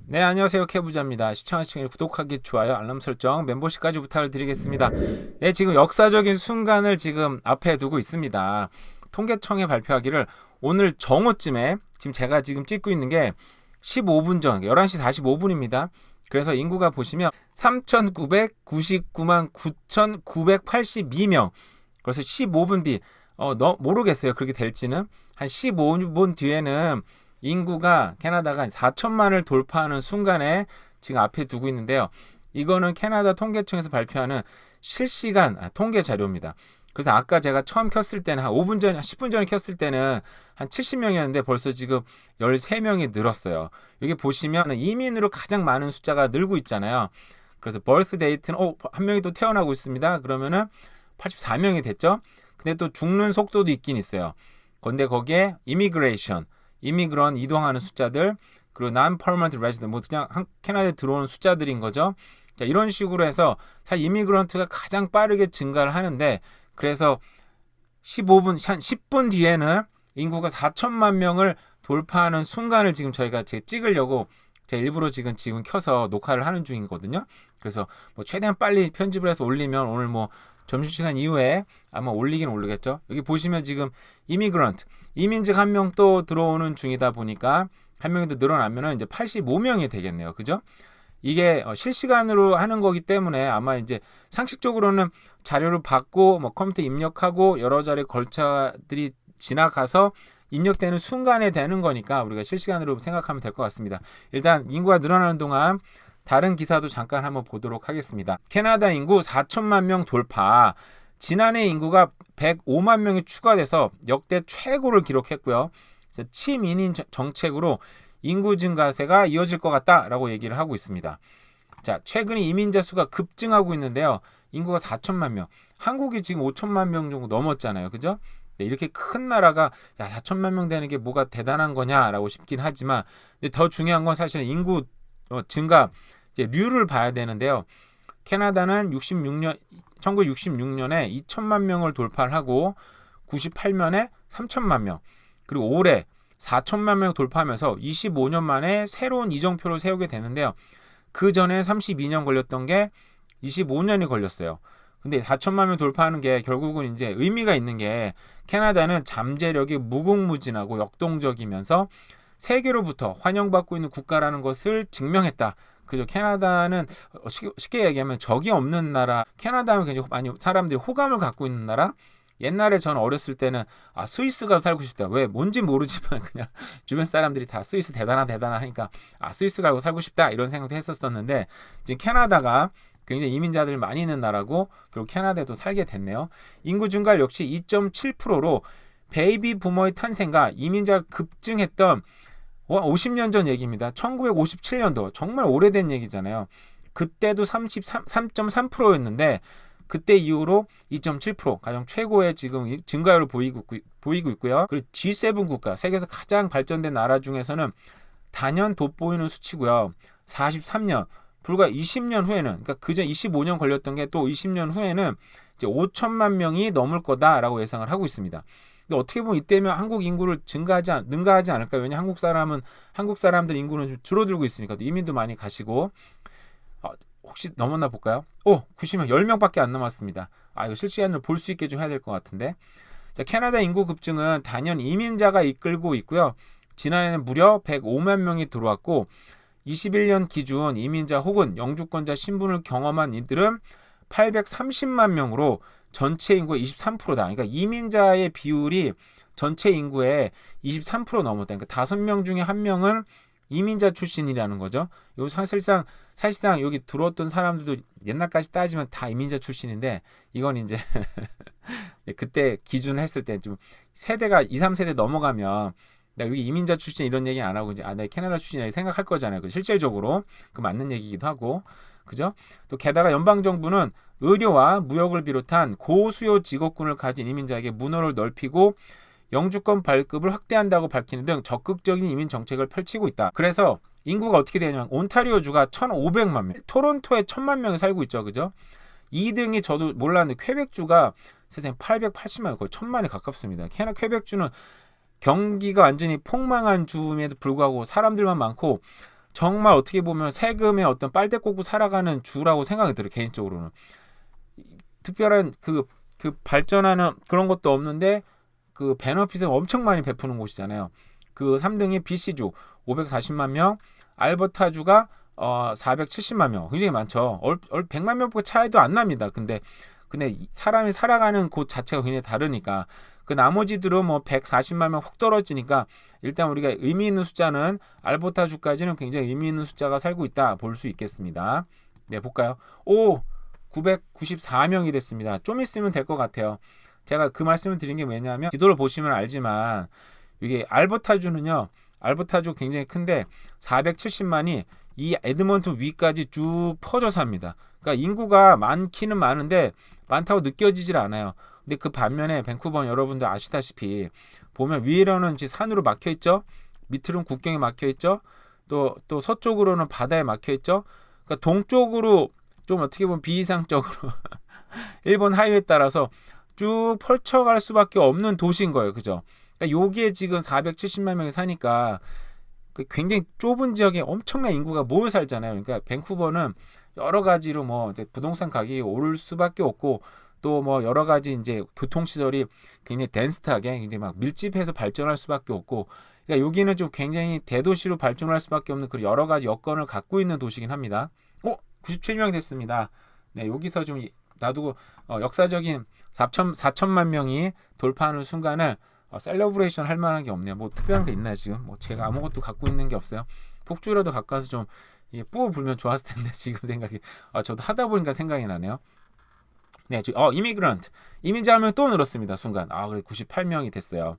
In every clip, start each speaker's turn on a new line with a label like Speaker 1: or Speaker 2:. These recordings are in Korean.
Speaker 1: 네, 안녕하세요. 캐부자입니다. 시청하시면 구독하기, 좋아요, 알람 설정, 멤버십까지 부탁을 드리겠습니다. 네, 지금 역사적인 순간을 지금 앞에 두고 있습니다. 통계청이 발표하기를 오늘 정오쯤에 지금 제가 지금 찍고 있는 게 15분 전, 11시 45분입니다. 그래서 인구가 보시면 3,999만 9,982명. 그래서 15분 뒤, 모르겠어요. 그렇게 될지는. 한 15분 뒤에는 인구가 캐나다가 4천만을 돌파하는 순간에 지금 앞에 두고 있는데요. 이거는 캐나다 통계청에서 발표하는 실시간 통계 자료입니다. 그래서 아까 제가 처음 켰을 때는 한 5분 전, 10분 전에 켰을 때는 한 70명이었는데 벌써 지금 13명이 늘었어요. 여기 보시면 이민으로 가장 많은 숫자가 늘고 있잖아요. 그래서 birth date는 한 명이 또 태어나고 있습니다. 그러면은 84명이 됐죠. 근데 또 죽는 속도도 있긴 있어요. 근데 거기에 immigration 이미그런 이동하는 숫자들 그리고 non-permanent resident 뭐 그냥 캐나다에 들어오는 숫자들인 거죠. 자, 이런 식으로 해서 사실 이미그런트가 가장 빠르게 증가를 하는데 그래서 15분 한 10분 뒤에는 인구가 4천만 명을 돌파하는 순간을 지금 저희가 찍으려고 제가 일부러 지금 켜서 녹화를 하는 중이거든요. 그래서 뭐 최대한 빨리 편집을 해서 올리면 오늘 뭐 점심시간 이후에 아마 올리긴 올리겠죠. 여기 보시면 지금 이미그런트 이민직 한 명 또 들어오는 중이다 보니까 한 명이 더 늘어나면은 이제 85명이 되겠네요. 그죠? 이게 실시간으로 하는 거기 때문에 아마 이제 상식적으로는 자료를 받고 뭐 컴퓨터 입력하고 여러 자리 걸차들이 지나가서 입력되는 순간에 되는 거니까 우리가 실시간으로 생각하면 될 것 같습니다. 일단 인구가 늘어나는 동안 다른 기사도 잠깐 한번 보도록 하겠습니다. 캐나다 인구 4천만 명 돌파. 지난해 인구가 105만 명이 추가돼서 역대 최고를 기록했고요. 친이민 정책으로 인구 증가세가 이어질 것 같다라고 얘기를 하고 있습니다. 자, 최근에 이민자 수가 급증하고 있는데요. 인구가 4천만 명. 한국이 지금 5천만 명 정도 넘었잖아요. 그죠? 네, 이렇게 큰 나라가 4천만 명 되는 게 뭐가 대단한 거냐라고 싶긴 하지만 더 중요한 건 사실은 인구 증가 이제 류를 봐야 되는데요. 캐나다는 1966년에 2천만 명을 돌파를 하고 98년에 3천만 명 그리고 올해 4천만 명 돌파하면서 25년 만에 새로운 이정표를 세우게 되는데요. 그 전에 32년 걸렸던 게 25년이 걸렸어요. 근데 4천만 명 돌파하는 게 결국은 이제 의미가 있는 게 캐나다는 잠재력이 무궁무진하고 역동적이면서 세계로부터 환영받고 있는 국가라는 것을 증명했다. 그죠? 캐나다는 쉽게 얘기하면 적이 없는 나라. 캐나다는 굉장히 많이 사람들이 호감을 갖고 있는 나라. 옛날에 저는 어렸을 때는 스위스가 살고 싶다. 왜 뭔지 모르지만 그냥 주변 사람들이 다 스위스 대단하다 하니까 스위스 가고 살고 싶다 이런 생각도 했었었는데 지금 캐나다가 굉장히 이민자들 많이 있는 나라고 결국 캐나다에도 살게 됐네요. 인구 증가율 역시 2.7%로 베이비 부머의 탄생과 이민자가 급증했던 50년 전 얘기입니다. 1957년도 정말 오래된 얘기잖아요. 그때도 3.3%였는데 그때 이후로 2.7% 가장 최고의 지금 증가율을 보이고 있고요. 그리고 G7 국가 세계에서 가장 발전된 나라 중에서는 단연 돋보이는 수치고요. 43년 불과 20년 후에는 그러니까 그전 25년 걸렸던 게 또 20년 후에는 이제 5천만 명이 넘을 거다라고 예상을 하고 있습니다. 근데 어떻게 보면 이때면 한국 인구를 능가하지 않을까요? 왜냐 한국 사람들 인구는 좀 줄어들고 있으니까 이민도 많이 가시고 혹시 넘었나 볼까요? 90명 10명밖에 안 남았습니다. 이거 실시간으로 볼 수 있게 좀 해야 될 것 같은데. 자, 캐나다 인구 급증은 단연 이민자가 이끌고 있고요. 지난해는 무려 105만 명이 들어왔고 21년 기준 이민자 혹은 영주권자 신분을 경험한 이들은 830만 명으로 전체 인구의 23%다. 그러니까 이민자의 비율이 전체 인구의 23% 넘었다. 그러니까 5명 중에 1명은 이민자 출신이라는 거죠. 요 사실상 여기 들어왔던 사람들도 옛날까지 따지면 다 이민자 출신인데 이건 이제 그때 기준을 했을 때 좀 세대가 2, 3세대 넘어가면 나 여기 이민자 출신 이런 얘기 안 하고 이제 내 캐나다 출신이라 생각할 거잖아요. 실질적으로 그 맞는 얘기기도 하고 그죠? 또 게다가 연방 정부는 의료와 무역을 비롯한 고수요 직업군을 가진 이민자에게 문호를 넓히고 영주권 발급을 확대한다고 밝히는 등 적극적인 이민 정책을 펼치고 있다. 그래서 인구가 어떻게 되냐면 온타리오주가 1,500만 명, 토론토에 1,000만 명이 살고 있죠. 그죠? 2등이 저도 몰랐는데 퀘벡주가 세상에 880만 명, 거의 1,000만에 가깝습니다. 퀘벡주는 경기가 완전히 폭망한 주임에도 불구하고 사람들만 많고 정말 어떻게 보면 세금의 어떤 빨대 꽂고 살아가는 주라고 생각이 들어요. 개인적으로는. 특별한 그 발전하는 그런 것도 없는데 그 베너핏을 엄청 많이 베푸는 곳이잖아요. 그 3등이 BC주 540만 명, 알버타주가 470만 명. 굉장히 많죠. 100만 명보다 차이도 안 납니다. 근데 사람이 살아가는 곳 자체가 굉장히 다르니까 그 나머지들은 뭐 140만 명 훅 떨어지니까 일단 우리가 의미 있는 숫자는 알버타주까지는 굉장히 의미 있는 숫자가 살고 있다 볼 수 있겠습니다. 네, 볼까요? 994명이 됐습니다. 좀 있으면 될 것 같아요. 제가 그 말씀을 드린 게 왜냐하면 지도를 보시면 알지만 이게 알버타주는요. 알버타주 굉장히 큰데 470만이 이 에드먼튼 위까지 쭉 퍼져 삽니다. 그러니까 인구가 많기는 많은데 많다고 느껴지질 않아요. 근데 그 반면에 밴쿠버는 여러분들 아시다시피 보면 위로는 산으로 막혀 있죠. 밑으로는 국경에 막혀 있죠. 또 서쪽으로는 바다에 막혀 있죠. 그러니까 동쪽으로 좀 어떻게 보면 비이상적으로 일본 하이웨이 따라서 쭉 펼쳐갈 수밖에 없는 도시인 거예요. 그죠? 그러니까 여기에 지금 470만 명이 사니까 굉장히 좁은 지역에 엄청난 인구가 모여 살잖아요. 그러니까 밴쿠버는 여러 가지로 뭐 이제 부동산 가격이 오를 수밖에 없고 또 뭐 여러 가지 이제 교통 시설이 굉장히 덴스하게 굉장히 막 밀집해서 발전할 수밖에 없고 그러니까 여기는 좀 굉장히 대도시로 발전할 수밖에 없는 그 여러 가지 여건을 갖고 있는 도시긴 합니다. 97명이 됐습니다. 네, 여기서 좀 놔두고 역사적인 4천만 명이 돌파하는 순간을 셀러브레이션 할 만한 게 없네요. 뭐 특별한 게 있나요 지금? 뭐 제가 아무것도 갖고 있는 게 없어요. 폭주라도 갖고 와서 좀 뿌어 불면 좋았을 텐데 지금 생각이 저도 하다 보니까 생각이 나네요. 네, 이미그런트 이민자하면 또 늘었습니다. 순간 그래 98명이 됐어요.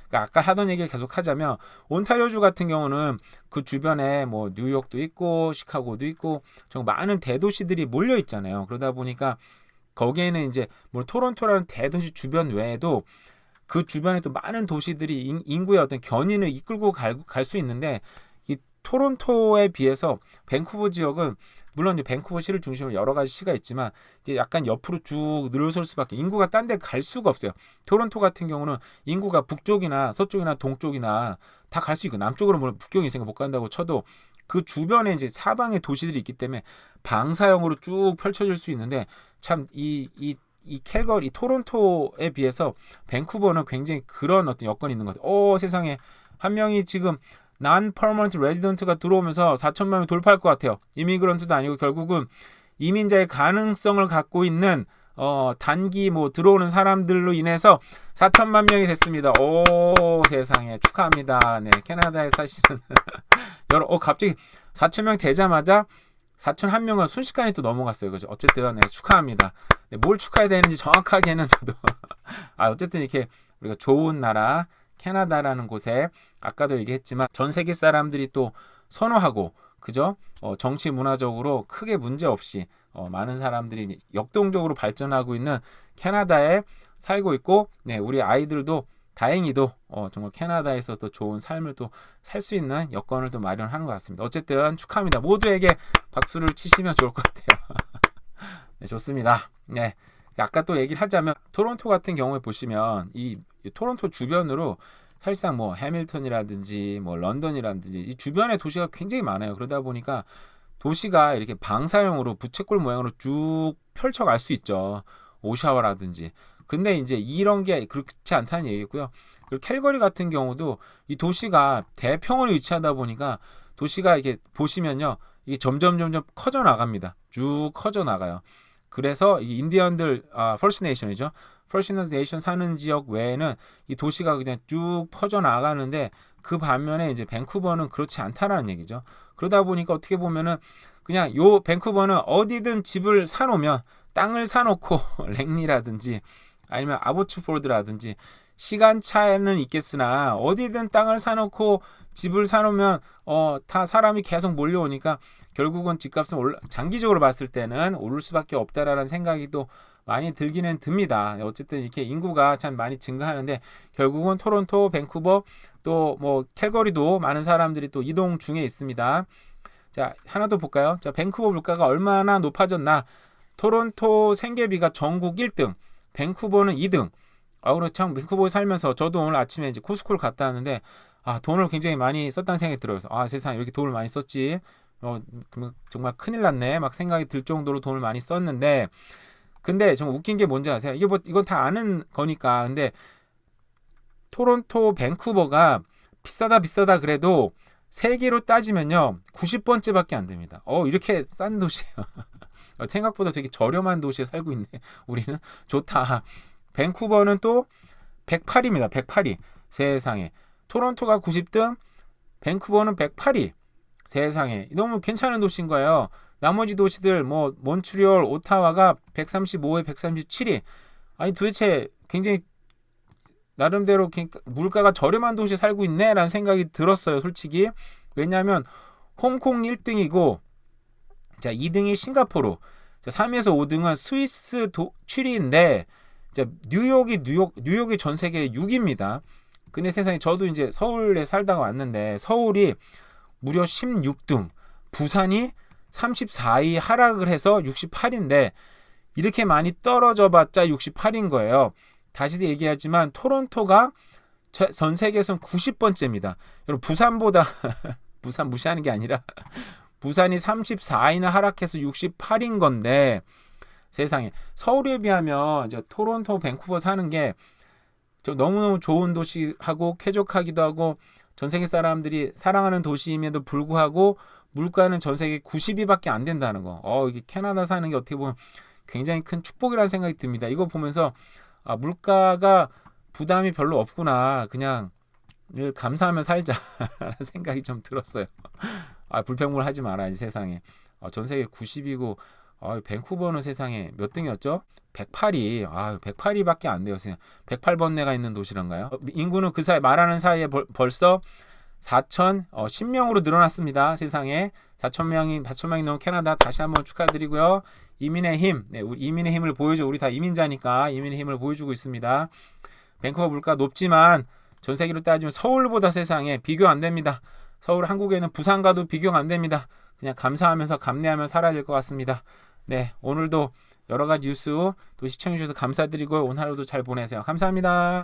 Speaker 1: 그러니까 아까 하던 얘기를 계속 하자면 온타리오주 같은 경우는 그 주변에 뭐 뉴욕도 있고 시카고도 있고 정말 많은 대도시들이 몰려 있잖아요. 그러다 보니까 거기에는 이제 뭐 토론토라는 대도시 주변 외에도 그 주변에 또 많은 도시들이 인구의 어떤 견인을 이끌고 갈 수 있는데 이 토론토에 비해서 밴쿠버 지역은 물론 이제 밴쿠버 시를 중심으로 여러 가지 시가 있지만 이제 약간 옆으로 쭉 늘어설 수밖에 인구가 딴 데 갈 수가 없어요. 토론토 같은 경우는 인구가 북쪽이나 서쪽이나 동쪽이나 다 갈 수 있고 남쪽으로 물론 북경이 있으니까 못 간다고 쳐도 그 주변에 이제 사방에 도시들이 있기 때문에 방사형으로 쭉 펼쳐질 수 있는데 참 이 캘거리, 토론토에 비해서 밴쿠버는 굉장히 그런 어떤 여건이 있는 것 같아요. 세상에 한 명이 지금 non-permanent resident가 들어오면서 4천만 명 돌파할 것 같아요. 이미그런트도 아니고 결국은 이민자의 가능성을 갖고 있는 단기 뭐 들어오는 사람들로 인해서 4천만 명이 됐습니다. 세상에 축하합니다. 네, 캐나다에 사시는 갑자기 4천 명 되자마자 4,001명은 순식간에 또 넘어갔어요. 그죠? 어쨌든 축하합니다. 네, 뭘 축하해야 되는지 정확하게는 저도 어쨌든 이렇게 우리가 좋은 나라 캐나다라는 곳에 아까도 얘기했지만 전 세계 사람들이 또 선호하고 그죠? 정치 문화적으로 크게 문제 없이 많은 사람들이 역동적으로 발전하고 있는 캐나다에 살고 있고 네, 우리 아이들도 다행히도 정말 캐나다에서 또 좋은 삶을 또 살 수 있는 여건을 또 마련하는 것 같습니다. 어쨌든 축하합니다. 모두에게 박수를 치시면 좋을 것 같아요. 네, 좋습니다. 네, 아까 또 얘기를 하자면 토론토 같은 경우에 보시면 이 토론토 주변으로 사실상 뭐 해밀턴이라든지 뭐 런던이라든지 이 주변의 도시가 굉장히 많아요. 그러다 보니까 도시가 이렇게 방사형으로 부채꼴 모양으로 쭉 펼쳐갈 수 있죠. 오샤와라든지. 근데 이제 이런 게 그렇지 않다는 얘기고요. 그리고 캘거리 같은 경우도 이 도시가 대평원에 위치하다 보니까 도시가 이렇게 보시면요. 이게 점점 커져 나갑니다. 쭉 커져 나가요. 그래서 이 인디언들 퍼스트 네이션이죠. 퍼스트 네이션 사는 지역 외에는 이 도시가 그냥 쭉 퍼져 나가는데 그 반면에 이제 밴쿠버는 그렇지 않다라는 얘기죠. 그러다 보니까 어떻게 보면은 그냥 요 밴쿠버는 어디든 집을 사놓으면 땅을 사놓고 랭리라든지 아니면 아보츠포드라든지 시간차에는 있겠으나 어디든 땅을 사놓고 집을 사놓으면 다 사람이 계속 몰려오니까 결국은 집값은 장기적으로 봤을 때는 오를 수밖에 없다라는 생각이 또 많이 들기는 듭니다. 어쨌든 이렇게 인구가 참 많이 증가하는데 결국은 토론토, 밴쿠버 또 뭐 캘거리도 많은 사람들이 또 이동 중에 있습니다. 자, 하나 더 볼까요? 자, 밴쿠버 물가가 얼마나 높아졌나? 토론토 생계비가 전국 1등, 밴쿠버는 2등. 그래 참 밴쿠버에 살면서 저도 오늘 아침에 이제 코스코를 갔다 왔는데 돈을 굉장히 많이 썼다는 생각이 들어요. 그래서 세상에 이렇게 돈을 많이 썼지. 정말 큰일 났네. 막 생각이 들 정도로 돈을 많이 썼는데, 근데 정말 웃긴 게 뭔지 아세요? 이건 다 아는 거니까. 근데 토론토, 밴쿠버가 비싸다 그래도 세계로 따지면요 90번째밖에 안 됩니다. 이렇게 싼 도시예요. 생각보다 되게 저렴한 도시에 살고 있네. 우리는 좋다. 밴쿠버는 또 108입니다. 108위. 세상에. 토론토가 90등, 밴쿠버는 108위. 세상에. 너무 괜찮은 도시인 거예요. 나머지 도시들 뭐 몬트리올, 오타와가 135위, 137위. 아니 도대체 굉장히 나름대로 물가가 저렴한 도시에 살고 있네라는 생각이 들었어요. 솔직히. 왜냐하면 홍콩 1등이고 자 2등이 싱가포르, 자 3위에서 5등은 스위스 7위인데 뉴욕이 전 세계 6위입니다. 근데 세상에 저도 이제 서울에 살다가 왔는데 서울이 무려 16등, 부산이 34위 하락을 해서 68인데 이렇게 많이 떨어져 봤자 68인 거예요. 다시 얘기하지만 토론토가 전 세계에서는 90번째입니다. 여러분 부산보다 부산 무시하는 게 아니라 부산이 34위나 하락해서 68인 건데 세상에 서울에 비하면 이제 토론토, 밴쿠버 사는 게 너무너무 좋은 도시하고 쾌적하기도 하고 전 세계 사람들이 사랑하는 도시임에도 불구하고 물가는 전 세계 90위밖에 안 된다는 거. 이게 캐나다 사는 게 어떻게 보면 굉장히 큰 축복이라는 생각이 듭니다. 이거 보면서 물가가 부담이 별로 없구나. 그냥 늘 감사하며 살자라는 생각이 좀 들었어요. 불평물 하지 마라 이 세상에. 전 세계 90위고 밴쿠버는 세상에 몇 등이었죠? 108위. 108위밖에 안 돼요. 108번내가 있는 도시란가요? 인구는 그 사이 말하는 사이에 벌써 4,010명으로 늘어났습니다. 세상에 4,000명이 넘은 캐나다 다시 한번 축하드리고요. 이민의 힘, 우리 이민의 힘을 보여줘. 우리 다 이민자니까 이민의 힘을 보여주고 있습니다. 밴쿠버 물가 높지만 전 세계로 따지면 서울보다 세상에 비교 안 됩니다. 서울 한국에는 부산과도 비교가 안 됩니다. 그냥 감사하면서 감내하며 살아야 될 것 같습니다. 네, 오늘도 여러 가지 뉴스 또 시청해 주셔서 감사드리고 오늘 하루도 잘 보내세요. 감사합니다.